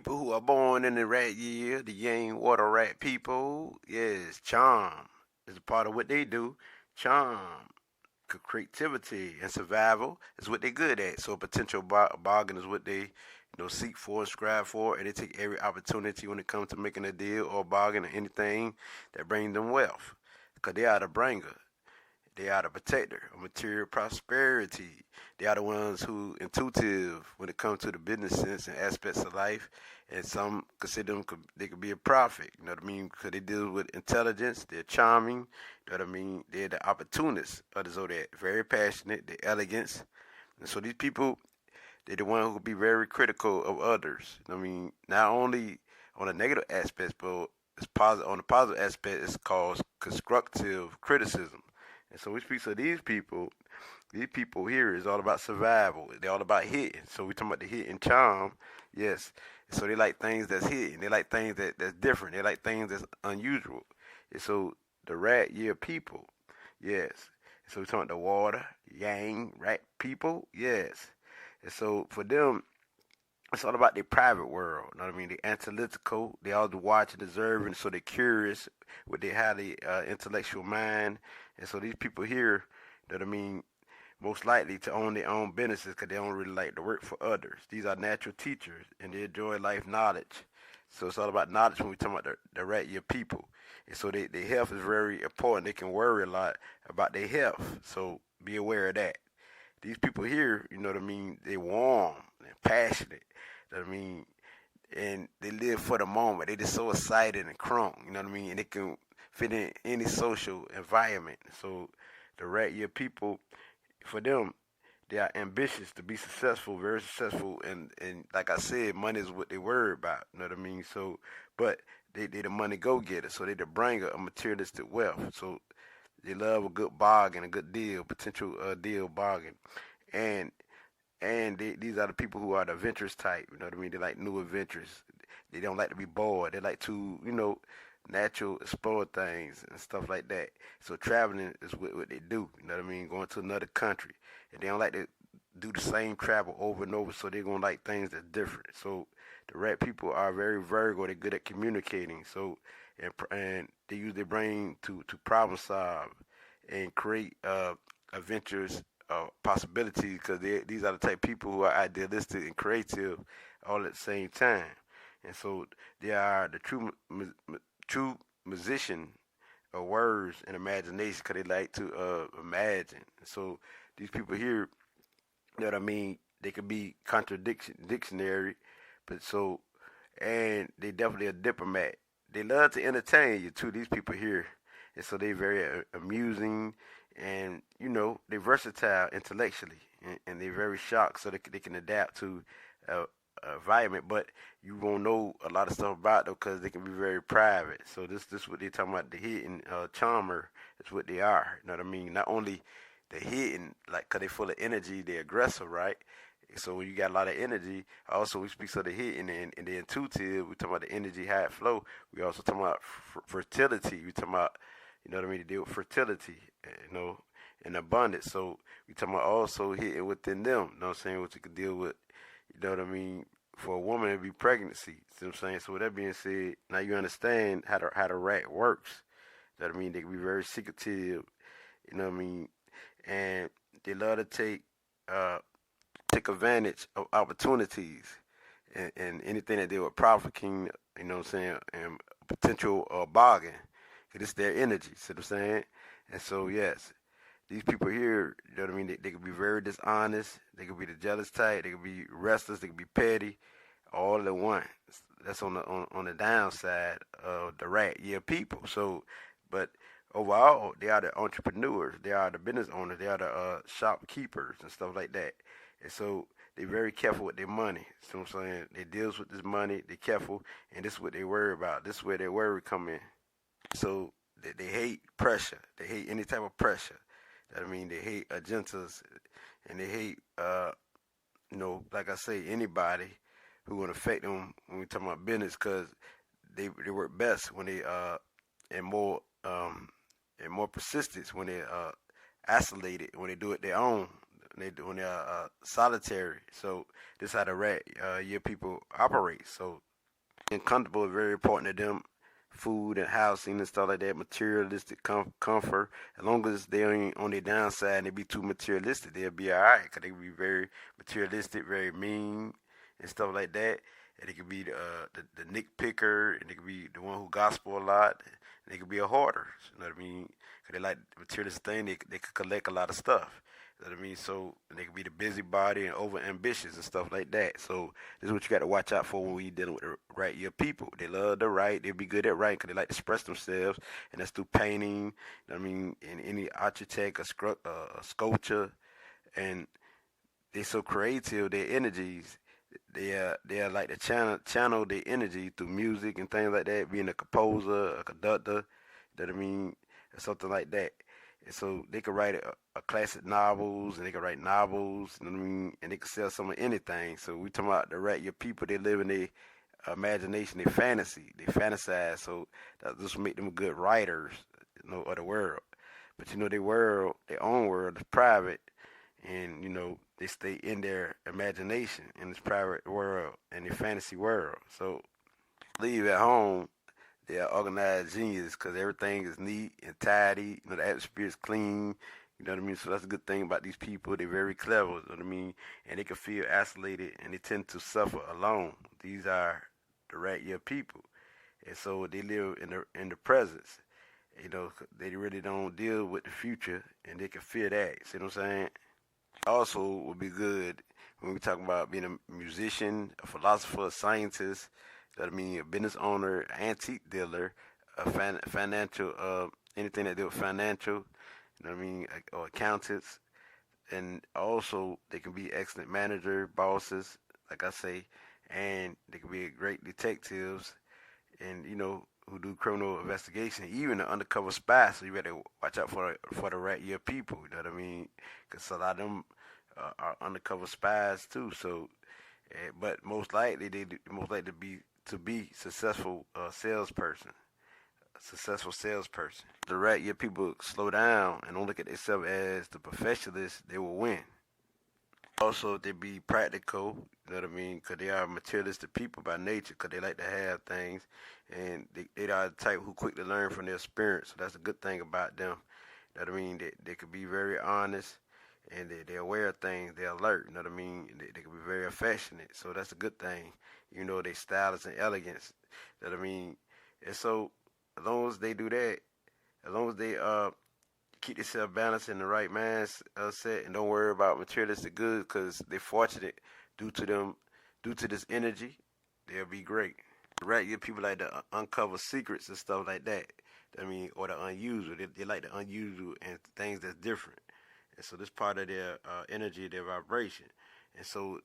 people who are born in the rat year, the Yang water rat people, yes, charm is a part of what they do. Charm, creativity, and survival is what they're good at. So potential bargain is what they seek for and strive for, and they take every opportunity when it comes to making a deal or bargain or anything that brings them wealth, because they are the bringer. They are the protector of material prosperity. They are the ones who intuitive when it comes to the business sense and aspects of life. And some consider them they could be a prophet. You know what I mean? Because they deal with intelligence. They're charming. You know what I mean? They're the opportunists of the zodiac. Very passionate. They're elegance. And so these people, they're the one who will be very critical of others. I mean, not only on the negative aspects, but it's positive. On the positive aspect, it's called constructive criticism. And so we speak to these people. These people here is all about survival. They're all about hitting. So we talking about the hitting charm. Yes. So they like things that's hitting. They like things that's different. They like things that's unusual. And so the rat year people. Yes. So we talking about the water, yang, rat people. Yes. And so for them, it's all about their private world. You know what I mean? They're analytical. They all watch and observe, and so they're curious with their highly intellectual mind. And so these people here, you know what I mean, most likely to own their own businesses because they don't really like to work for others. These are natural teachers, and they enjoy life knowledge. So it's all about knowledge when we talk about the rat year people. And so their health is very important. They can worry a lot about their health. So be aware of that. These people here, you know what I mean, they warm and passionate. You know what I mean? And they live for the moment. They just so excited and crunk, you know what I mean? And they can fit in any social environment. So the rat year people, for them, they are ambitious to be successful, very successful, and like I said, money is what they worry about. You know what I mean? So, but they the money go getter, so they the bringer of materialistic wealth. So they love a good bargain, a good deal, potential deal bargain, and these are the people who are the adventurous type. You know what I mean? They like new adventures. They don't like to be bored. They like to, natural explore things and stuff like that. So traveling is what they do. You know what I mean? Going to another country, and they don't like to do the same travel over and over. So they're gonna like things that's different. So the rat people are very Virgo. They're good at communicating. So and they use their brain to problem solve and create adventures possibilities, because these are the type of people who are idealistic and creative all at the same time. And so they are the true musician of words and imagination, because they like to imagine. So these people here, you know what I mean, they could be dictionary, but so, and they definitely a diplomat. They love to entertain you too, these people here. And so they very amusing, and they're versatile intellectually, and they're very sharp, so they can adapt to environment, but you won't know a lot of stuff about them because they can be very private. So this what they talking about, the hidden charmer is what they are. You know what I mean? Not only the hidden, like, because they full of energy, they're aggressive, right? So when you got a lot of energy, also we speak of the hidden and the intuitive. We talk about the energy, how it flow. We also talk about fertility. We talk about, you know what I mean, to deal with fertility, and abundance. So we talking about also hidden within them. You know what I'm saying? What you can deal with. You know what I mean? For a woman, it'd be pregnancy. See what I'm saying? So with that being said, now you understand how the rat works. You know what I mean? They can be very secretive. You know what I mean? And they love to take advantage of opportunities and anything that they were provoking. You know what I'm saying? And potential bargain. Cause it's their energy. See what I'm saying? And so yes. These people here, you know what I mean? They could be very dishonest. They could be the jealous type. They could be restless. They could be petty, all at once. That's on the downside of the rat year people. So, but overall, they are the entrepreneurs. They are the business owners. They are the shopkeepers and stuff like that. And so they're very careful with their money. So I'm saying they deals with this money. They're careful, and this is what they worry about. This is where their worry come in. So they hate pressure. They hate any type of pressure. I mean, they hate agendas, and they hate, like I say, anybody who would affect them when we talk about business, because they work best when they and more persistence when they isolated, when they do it their own, when they're solitary. So this is how the rat year people operate. So And comfortable is very important to them. Food and housing and stuff like that, materialistic comfort. As long as they ain't on their downside and they be too materialistic, they'll be alright. Cause they can be very materialistic, very mean and stuff like that. And they could be the nitpicker, and they could be the one who gospel a lot. And they could be a hoarder. You know what I mean? Cause they like the materialistic thing. They could collect a lot of stuff. You know what I mean? So they could be the busybody and over ambitious and stuff like that. So this is what you got to watch out for when you dealing with the right year people. They love to write. They be good at writing because they like to express themselves, and that's through painting. You know what I mean? In any architect or sculpture, and they so creative. Their energies, they are like to channel their energy through music and things like that. Being a composer, a conductor. You know what I mean? Or something like that. And so they could write a classic novels, and they could write novels, you know what I mean? And they could sell some of anything. So we talking about the right your people. They live in their imagination, their fantasy, they fantasize. So that just make them good writers, you know, of the world. But you know, their own world is private, and you know they stay in their imagination in this private world and their fantasy world. So leave at home, they are organized genius because everything is neat and tidy. You know, the atmosphere is clean. You know what I mean? So that's a good thing about these people. They're very clever. You know what I mean? And they can feel isolated, and they tend to suffer alone. These are the right year people, and so they live in the presence. You know, they really don't deal with the future, and they can fear that. See what I'm saying? Also, would be good when we talk about being a musician, a philosopher, a scientist. That I mean, a business owner, antique dealer, a financial, anything that deal with financial. You know what I mean, or accountants, and also they can be excellent manager, bosses, like I say, and they can be great detectives, and you know who do criminal investigation, even the undercover spy. So you better watch out for the right year people. You know what I mean? Because a lot of them are undercover spies too. So, but most likely most likely to be successful salesperson, a successful salesperson. The right year people slow down and don't look at themselves as the professionalists. They will win. Also, they be practical, you know what I mean? Because they are materialistic people by nature, because they like to have things, and they are the type who quick to learn from their experience. So that's a good thing about them. You know what I mean? They could be very honest, and they're aware of things. They're alert, you know what I mean? They can be very affectionate, so that's a good thing. You know, they stylist and elegance, you know what I mean? And so, as long as they do that, as long as they keep themselves balanced in the right mindset and don't worry about materialistic goods because they're fortunate due to this energy, they'll be great. Right, you people like to uncover secrets and stuff like that. I mean, or the unusual. They like the unusual and things that's different. And so this part of their energy, their vibration. And so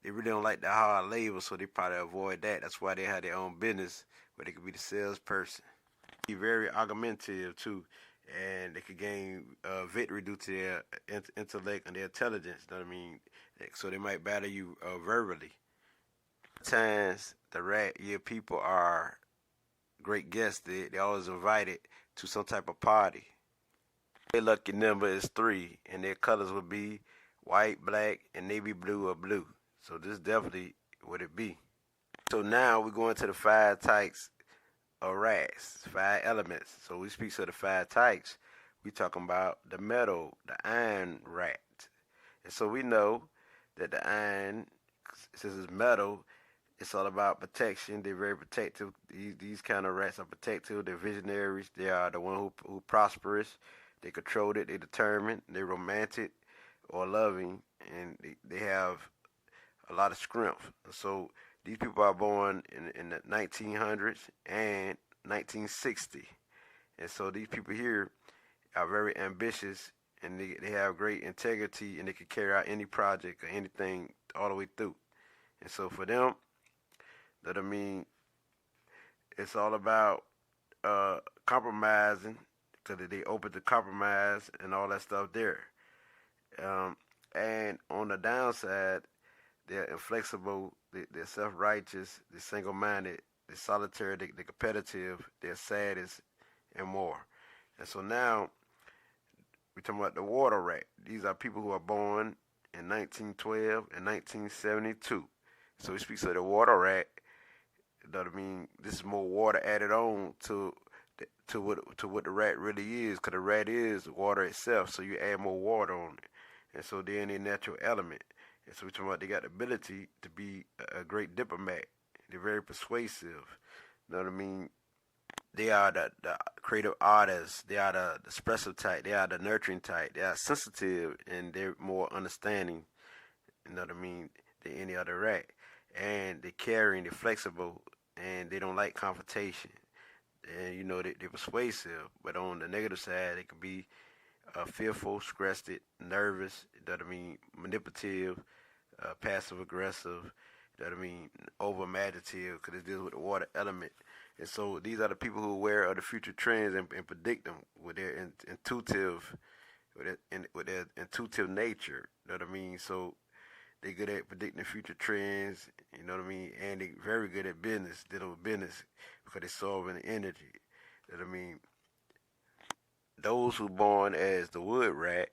they really don't like the hard labor, so they probably avoid that. That's why they have their own business where they could be the salesperson. Be very argumentative too, and they could gain victory due to their intellect and their intelligence. You know what I mean? So they might battle you verbally. Times the rat year people are great guests. They always invited to some type of party. Their lucky number is 3, and their colors would be white, black, and navy blue or blue. So this definitely would it be. So now we're going to the 5 types of rats, 5 elements. So we speak of the 5 types. We talking about the metal, the iron rat. And so we know that the iron, since it's metal, it's all about protection. They're very protective. These kind of rats are protective. They're visionaries. They are the one who prosperous. They control it. They determined. They're romantic or loving, and they have a lot of strength. So these people are born in the 1900s and 1960. And so these people here are very ambitious, and they have great integrity, and they can carry out any project or anything all the way through. And so for them, that I mean, it's all about compromising, because they open to compromise and all that stuff there. And on the downside, they're inflexible, they're self-righteous, they're single-minded, they're solitary, they're competitive, they're saddest, and more. And so now, we're talking about the water rat. These are people who are born in 1912 and 1972. So we speak of the water rat. You know what I mean? This is more water added on to what the rat really is, because the rat is water itself. So you add more water on it, and so they're in a natural element. And so we're talking about they got the ability to be a great diplomat. They're very persuasive. You know what I mean? They are the creative artists. They are the expressive type. They are the nurturing type. They are sensitive and they're more understanding. You know what I mean? Than any other rat. And they're caring. They're flexible, and they don't like confrontation. And they're persuasive. But on the negative side, they can be fearful, stressed, nervous. You know what I mean? Manipulative, passive aggressive. You know what I mean? Over imaginative, because it deals with the water element. And so these are the people who are aware of the future trends and predict them with their intuitive, with their intuitive nature. You know what I mean? So they're good at predicting future trends. You know what I mean? And they're very good at business, dealing with business, because they're solving the energy. You know what I mean? Those who born as the wood rat,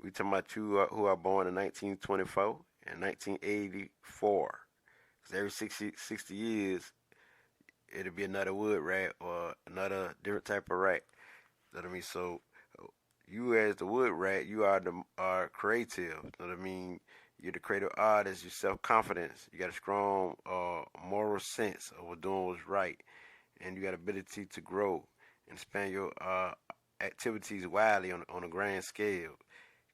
we talking about you who are born in 1924 and 1984. Because every 60 years, it'll be another wood rat or another different type of rat. You know what I mean? So you as the wood rat, you are creative. You know what I mean? You're the creative artist. You're self-confidence. You got a strong moral sense of doing what's right, and you got ability to grow and expand your activities widely on a grand scale.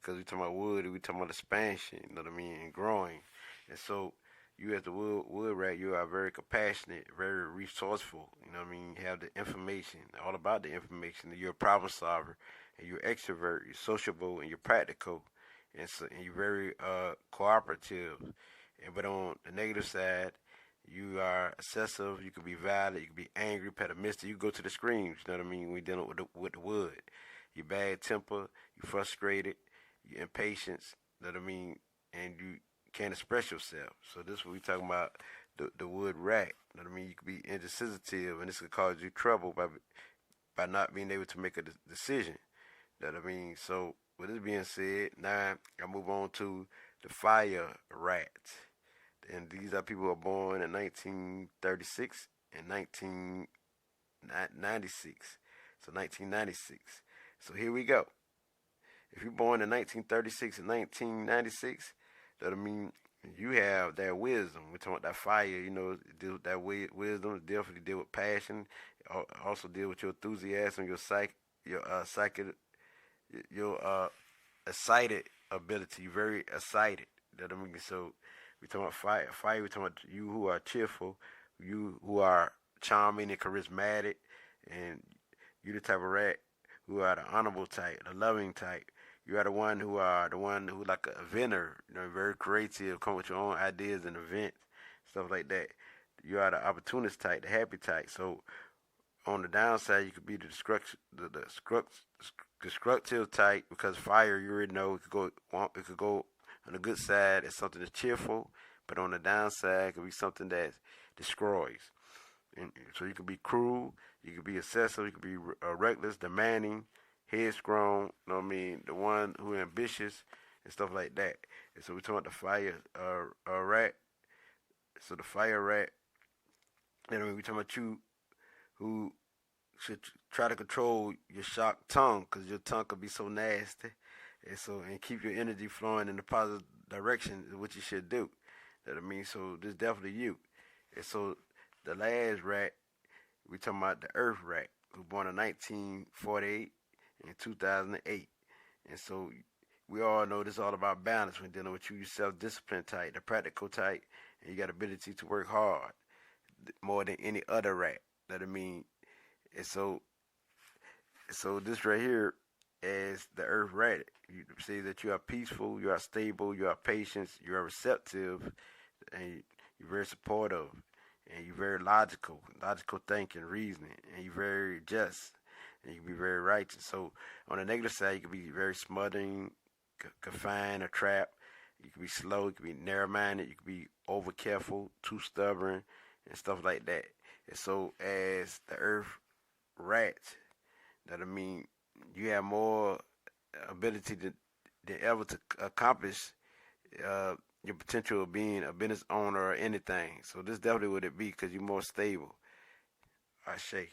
Because we talking about wood, we talking about expansion. You know what I mean? And growing. And so you as the wood rat, you are very compassionate, very resourceful. You know what I mean? You have the information, all about the information. You're a problem solver, and you're extrovert, you're sociable, and you're practical, and you're very cooperative. But on the negative side, you are excessive. You could be violent. You could be angry, pessimistic. You go to the extremes. You know what I mean? We dealing with the wood. You're bad temper. You're frustrated. You're impatient. You know what I mean? And you can't express yourself. So this is what we talking about, the wood rat. You know what I mean? You could be insensitive, and this could cause you trouble by not being able to make a decision. You know what I mean? So with this being said, now I move on to the fire rat. And these are people who are born in 1936 and 1996. So 1996. So here we go. If you're born in 1936 and 1996, that I mean, you have that wisdom. We're talking about that fire, deal with that wisdom, definitely deal with passion, also deal with your enthusiasm, your excited ability, very excited. That I mean, so we talking about fire. Fire, we talking about you who are cheerful, you who are charming and charismatic, and you the type of rat who are the honorable type, the loving type. You are the one who like a inventor, very creative, come with your own ideas and events, stuff like that. You are the opportunist type, the happy type. So on the downside, you could be the destructive type, because fire, you already know, it could go on the good side as something that's cheerful, but on the downside, it could be something that destroys. And so you could be cruel, you could be excessive, you could be reckless, demanding, headstrong, you know what I mean, the one who ambitious and stuff like that. And so we're talking about the fire rat. So the fire rat, we're talking about you who should try to control your sharp tongue, because your tongue could be so nasty, and keep your energy flowing in the positive direction is what you should do. You know what I mean? So this is definitely you. And so the last rat, we talking about the earth rat, who was born in 1948 and 2008. And so we all know this is all about balance when dealing with you. You self-discipline type, the practical type, and you got ability to work hard more than any other rat. You know what I mean? And so this right here is the earth rat. You say that you are peaceful, you are stable, you are patient, you are receptive, and you're very supportive, and you're very logical thinking, reasoning, and you're very just, and you can be very righteous. So on the negative side, you can be very smothering, confined, or trapped. You can be slow, you can be narrow-minded, you can be over careful, too stubborn, and stuff like that. And so as the earth rat, that I mean, you have more ability than ever to accomplish your potential of being a business owner or anything. So this definitely would it be because you're more stable. Ashe.